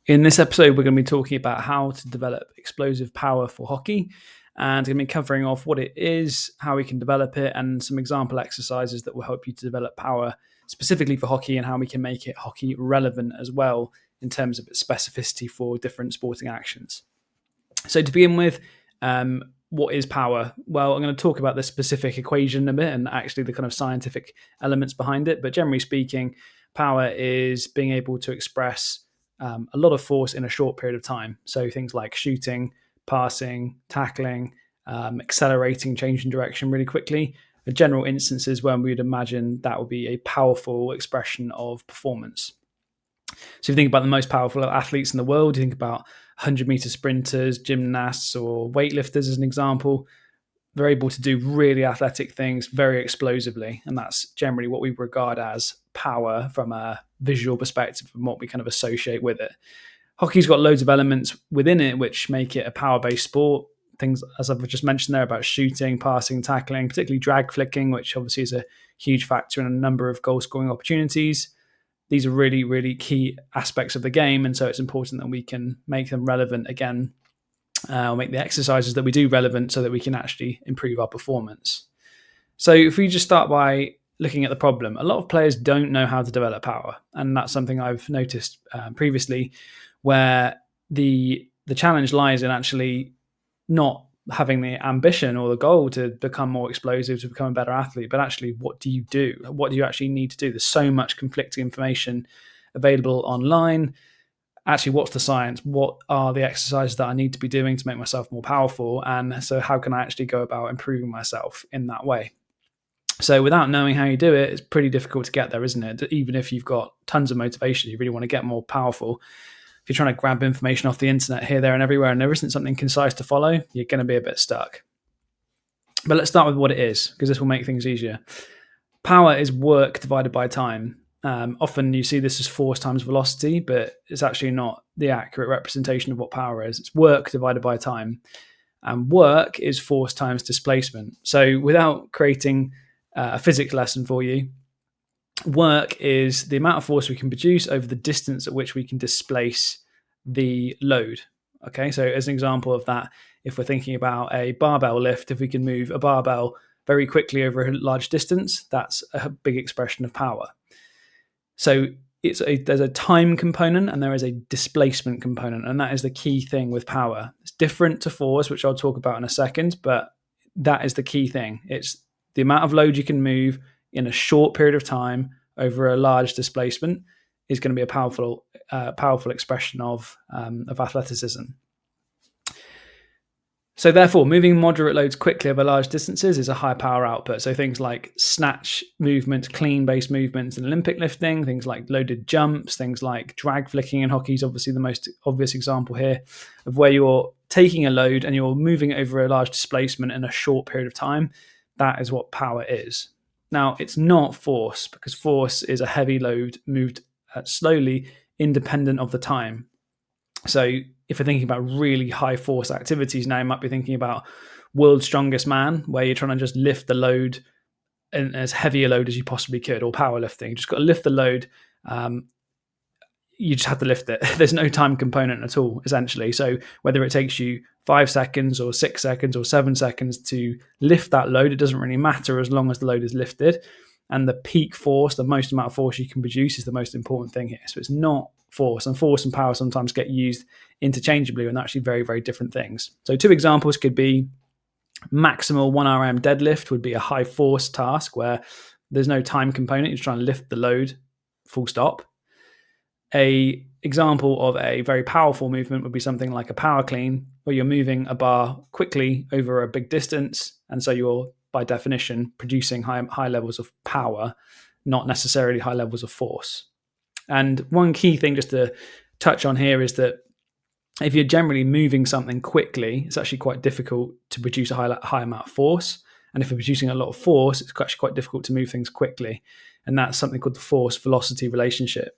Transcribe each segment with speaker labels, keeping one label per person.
Speaker 1: In this episode, we're going to be talking about how to develop explosive power for hockey, and going to be covering off what it is, how we can develop it, and some example exercises that will help you to develop power specifically for hockey and how we can make it hockey relevant as well in terms of its specificity for different sporting actions. So to begin with, what is power? Well, I'm going to talk about the specific equation a bit and actually the kind of scientific elements behind it. But generally speaking, power is being able to express a lot of force in a short period of time. So things like shooting, passing, tackling, accelerating, changing direction really quickly. The general instances when we would imagine that would be a powerful expression of performance. So if you think about the most powerful athletes in the world, you think about 100-meter sprinters, gymnasts, or weightlifters as an example. They're able to do really athletic things very explosively, and that's generally what we regard as power from a visual perspective and what we kind of associate with it. Hockey's got loads of elements within it which make it a power-based sport. Things, as I've just mentioned there, about shooting, passing, tackling, particularly drag flicking, which obviously is a huge factor in a number of goal-scoring opportunities. These are really, really key aspects of the game, and so it's important that we can make them relevant again, or make the exercises that we do relevant so that we can actually improve our performance. So if we just start by looking at the problem, a lot of players don't know how to develop power, and that's something I've noticed previously, where the challenge lies in actually not having the ambition or the goal to become more explosive, to become a better athlete, but actually what do you do? What do you actually need to do? There's so much conflicting information available online. Actually, what's the science? What are the exercises that I need to be doing to make myself more powerful? And so how can I actually go about improving myself in that way? So without knowing how you do it, it's pretty difficult to get there, isn't it? Even if you've got tons of motivation, you really want to get more powerful. If you're trying to grab information off the internet here, there, and everywhere, and there isn't something concise to follow, you're going to be a bit stuck. But let's start with what it is, because this will make things easier. Power is work divided by time. Often you see this as force times velocity, but it's actually not the accurate representation of what power is. It's work divided by time. And work is force times displacement. So without creating a physics lesson for you, work is the amount of force we can produce over the distance at which we can displace the load. Okay, so as an example of that, if we're thinking about a barbell lift, if we can move a barbell very quickly over a large distance, that's a big expression of power. So there's a time component and there is a displacement component, and that is the key thing with power. It's different to force, which I'll talk about in a second, but that is the key thing. It's the amount of load you can move in a short period of time over a large displacement is going to be a powerful expression of athleticism. So therefore, moving moderate loads quickly over large distances is a high power output. So things like snatch movements, clean-based movements in Olympic lifting, things like loaded jumps, things like drag flicking in hockey is obviously the most obvious example here of where you're taking a load and you're moving it over a large displacement in a short period of time. That is what power is. Now, it's not force, because force is a heavy load moved slowly, independent of the time. So if you're thinking about really high force activities now, you might be thinking about World's Strongest Man, where you're trying to just lift the load and as heavy a load as you possibly could, or powerlifting. You just got to lift the load. You just have to lift it. There's no time component at all, essentially. So whether it takes you 5 seconds or 6 seconds or 7 seconds to lift that load, it doesn't really matter as long as the load is lifted. And the peak force, the most amount of force you can produce, is the most important thing here. So it's not force, and force and power sometimes get used interchangeably, and they're actually very, very different things. So 2 examples could be maximal 1RM deadlift would be a high force task where there's no time component. You're trying to lift the load, full stop. A example of a very powerful movement would be something like a power clean, where you're moving a bar quickly over a big distance, and so you're, by definition, producing high levels of power, not necessarily high levels of force. And one key thing just to touch on here is that if you're generally moving something quickly, it's actually quite difficult to produce a high amount of force. And if you're producing a lot of force, it's actually quite difficult to move things quickly. And that's something called the force-velocity relationship.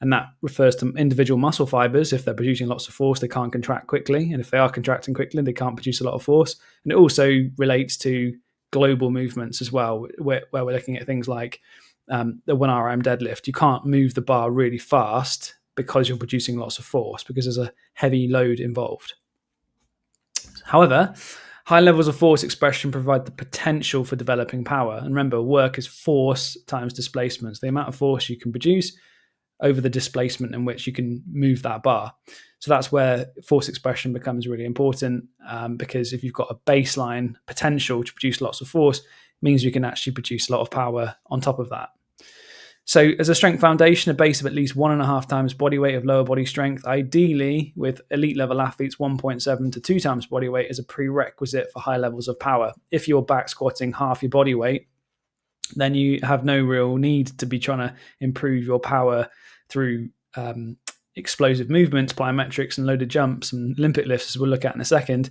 Speaker 1: And that refers to individual muscle fibers. If they're producing lots of force, they can't contract quickly. And if they are contracting quickly, they can't produce a lot of force. And it also relates to global movements as well, where we're looking at things like the 1RM deadlift. You can't move the bar really fast because you're producing lots of force, because there's a heavy load involved. However, high levels of force expression provide the potential for developing power. And remember, work is force times displacement. So the amount of force you can produce over the displacement in which you can move that bar. So that's where force expression becomes really important, because if you've got a baseline potential to produce lots of force, it means you can actually produce a lot of power on top of that. So as a strength foundation, a base of at least 1.5 times body weight of lower body strength, ideally with elite level athletes, 1.7 to 2 times body weight is a prerequisite for high levels of power. If you're back squatting half your body weight, then you have no real need to be trying to improve your power through explosive movements, plyometrics and loaded jumps and Olympic lifts, as we'll look at in a second.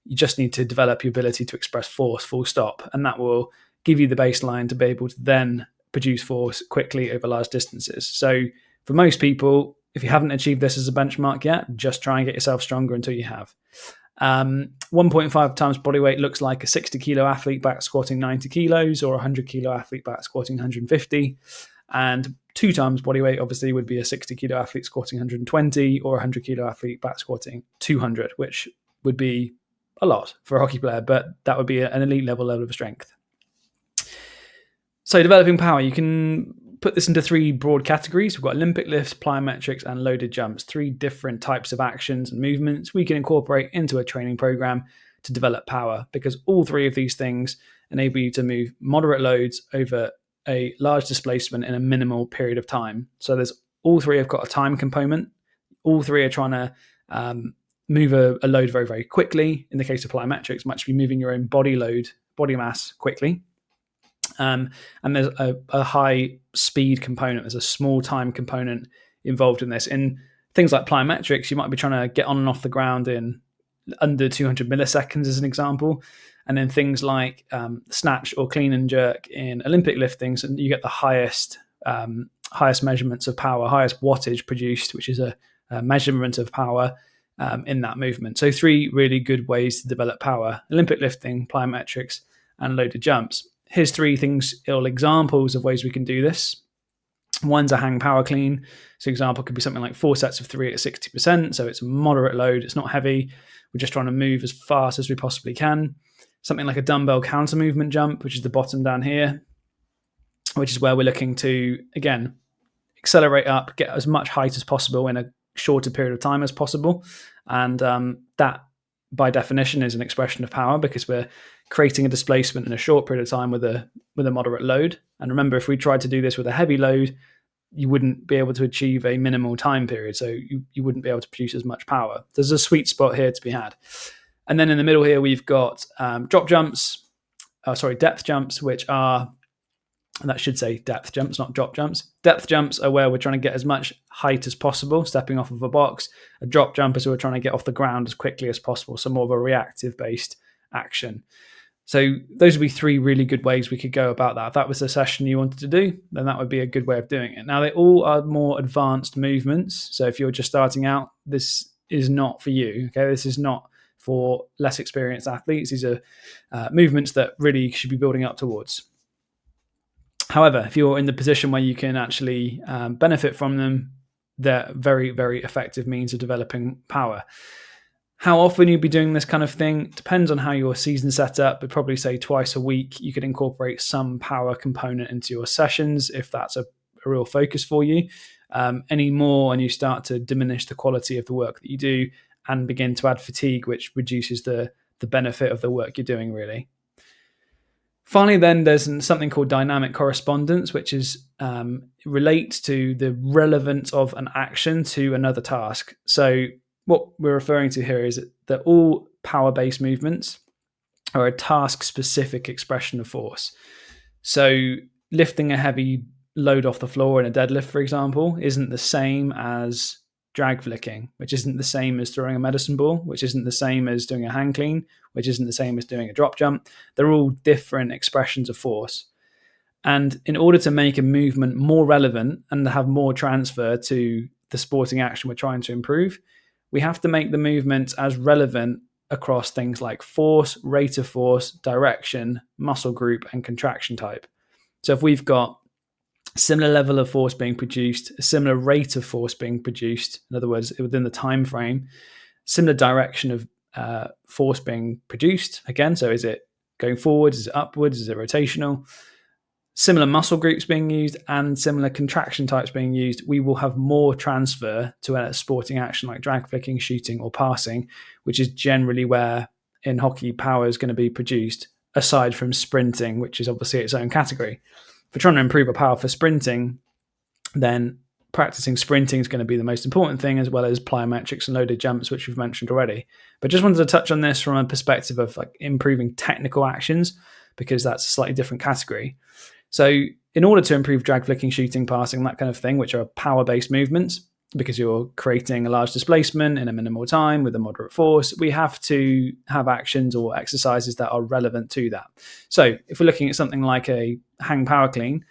Speaker 1: You just need to develop your ability to express force, full stop. And that will give you the baseline to be able to then produce force quickly over large distances. So for most people, if you haven't achieved this as a benchmark yet, just try and get yourself stronger until you have. 1.5 times body weight looks like a 60 kilo athlete back squatting 90 kilos or a 100 kilo athlete back squatting 150. And 2 times body weight obviously would be a 60 kilo athlete squatting 120 or a 100 kilo athlete back squatting 200, which would be a lot for a hockey player, but that would be an elite level of strength. So developing power, you can put this into 3 broad categories. We've got Olympic lifts, plyometrics, and loaded jumps, 3 different types of actions and movements we can incorporate into a training program to develop power, because all 3 of these things enable you to move moderate loads over a large displacement in a minimal period of time. So all 3 have got a time component. All 3 are trying to move a load very, very quickly. In the case of plyometrics, might be moving your own body mass quickly. And there's a high speed component. There's a small time component involved in this. In things like plyometrics, you might be trying to get on and off the ground in under 200 milliseconds as an example. And then things like snatch or clean and jerk in Olympic lifting, so you get the highest measurements of power, highest wattage produced, which is a measurement of power in that movement. So 3 really good ways to develop power: Olympic lifting, plyometrics, and loaded jumps. Here's 3 things, or examples of ways we can do this. One's a hang power clean. So example could be something like 4 sets of 3 at 60%. So it's a moderate load. It's not heavy. We're just trying to move as fast as we possibly can. Something like a dumbbell counter movement jump, which is the bottom down here, which is where we're looking to, again, accelerate up, get as much height as possible in a shorter period of time as possible. And that, by definition, is an expression of power, because we're creating a displacement in a short period of time with a moderate load. And remember, if we tried to do this with a heavy load, you wouldn't be able to achieve a minimal time period. So you wouldn't be able to produce as much power. There's a sweet spot here to be had. And then in the middle here, we've got depth jumps, which are, and that should say depth jumps, not drop jumps. Depth jumps are where we're trying to get as much height as possible, stepping off of a box. A drop jump is where we're trying to get off the ground as quickly as possible, so more of a reactive-based action. So those would be 3 really good ways we could go about that. If that was the session you wanted to do, then that would be a good way of doing it. Now, they all are more advanced movements. So if you're just starting out, this is not for you. Okay, this is not for less experienced athletes. These are movements that really should be building up towards. However, if you're in the position where you can actually benefit from them, they're very, very effective means of developing power. How often you'd be doing this kind of thing depends on how your season's set up. I'd probably say twice a week you could incorporate some power component into your sessions if that's a real focus for you. Any more and you start to diminish the quality of the work that you do and begin to add fatigue, which reduces the benefit of the work you're doing, really. Finally, then, there's something called dynamic correspondence, which is relates to the relevance of an action to another task. So what we're referring to here is that all power-based movements are a task-specific expression of force. So lifting a heavy load off the floor in a deadlift, for example, isn't the same as drag flicking, which isn't the same as throwing a medicine ball, which isn't the same as doing a hang clean, which isn't the same as doing a drop jump. They're all different expressions of force. And in order to make a movement more relevant and have more transfer to the sporting action we're trying to improve, we have to make the movements as relevant across things like force, rate of force, direction, muscle group, and contraction type. So if we've got similar level of force being produced, a similar rate of force being produced, in other words, within the time frame, similar direction of force being produced. Again, so is it going forwards? Is it upwards? Is it rotational? Similar muscle groups being used and similar contraction types being used, we will have more transfer to a sporting action like drag flicking, shooting, or passing, which is generally where in hockey power is going to be produced, aside from sprinting, which is obviously its own category. If we're trying to improve our power for sprinting, then practicing sprinting is going to be the most important thing, as well as plyometrics and loaded jumps, which we've mentioned already. But just wanted to touch on this from a perspective of like improving technical actions, because that's a slightly different category. So in order to improve drag flicking, shooting, passing, that kind of thing, which are power-based movements, because you're creating a large displacement in a minimal time with a moderate force, we have to have actions or exercises that are relevant to that. So if we're looking at something like a hang power clean,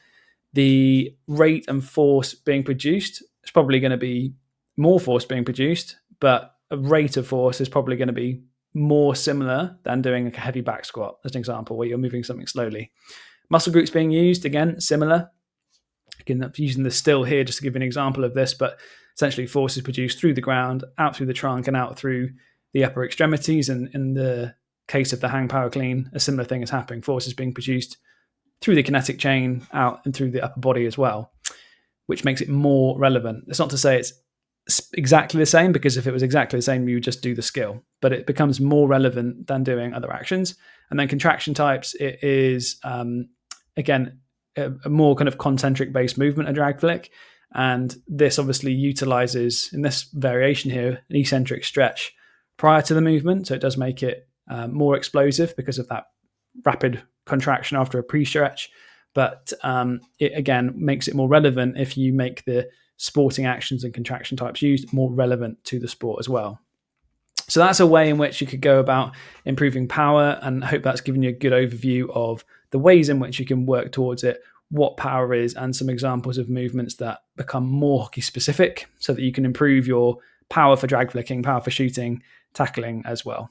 Speaker 1: the rate and force being produced is probably going to be more force being produced, but a rate of force is probably going to be more similar than doing a heavy back squat, as an example, where you're moving something slowly. Muscle groups being used, again, similar. Again, I'm using the still here just to give you an example of this, but essentially force is produced through the ground, out through the trunk, and out through the upper extremities. And in the case of the hang power clean, a similar thing is happening. Force is being produced through the kinetic chain, out and through the upper body as well, which makes it more relevant. It's not to say it's exactly the same, because if it was exactly the same, you would just do the skill, but it becomes more relevant than doing other actions. And then contraction types, it is, again, a more kind of concentric based movement, a drag flick. And this obviously utilizes, in this variation here, an eccentric stretch prior to the movement. So it does make it more explosive because of that rapid contraction after a pre-stretch. But it, again, makes it more relevant if you make the sporting actions and contraction types used more relevant to the sport as well. So that's a way in which you could go about improving power, and I hope that's given you a good overview of the ways in which you can work towards it, what power is, and some examples of movements that become more hockey specific so that you can improve your power for drag flicking, power for shooting, tackling as well.